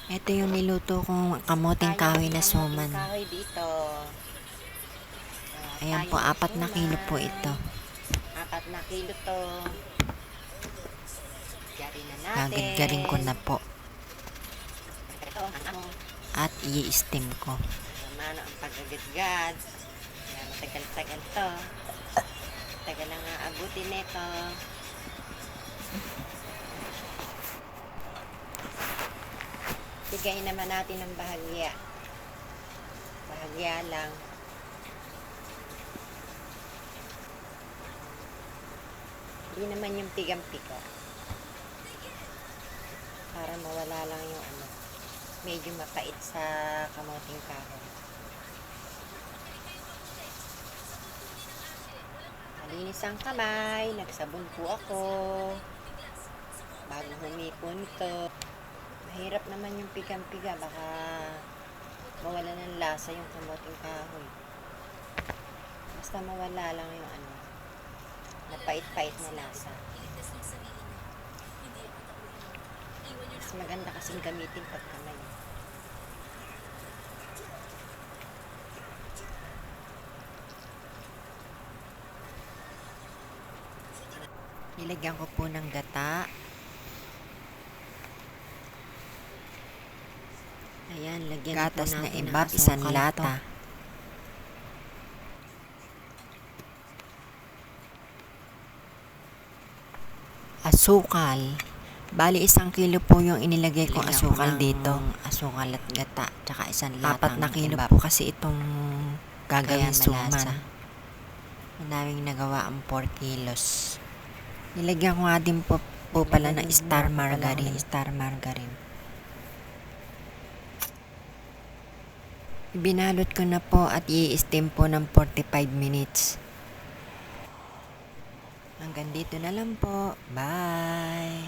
Ito yung niluto kong kamoting kahoy na suman. Kahoy dito. Ayan po, 4 na kilo po ito. 4 na kilo to. Garin na natin. Gagadgarin ko na po. Ito, At i-steam ko. Mano ang paggagadgad. Matagal-tagal to. Tagal ang aabutin nito. Bigayin naman natin ng bahagya. Bahagya lang. Hindi naman yung pigang-piga. Para mawala lang yung medyo mapait sa kamoting kahoy. Malinis ang kamay. Nagsabon po ako. Bago humipon to. Mahirap naman yung pigang-piga. Baka mawala ng lasa yung kamoting kahoy. Basta mawala lang yung napait-pait na lasa. Mas maganda kasing gamitin pag kamay. Nilagyan ko po ng gata. Ayan, lagyan gatas na ibab, isang lata. Asukal. Bali, 1 kilo po yung inilagay kong asukal dito. Asukal at gata, tsaka isang lata. 4 na kilo po kasi itong gagawin suman. Madaming nagawa ang 4 kilos. Nilagyan ko nga din po pala ng star margarine. Binalot ko na po at i-steam po ng 45 minutes. Hanggang dito na lang po. Bye!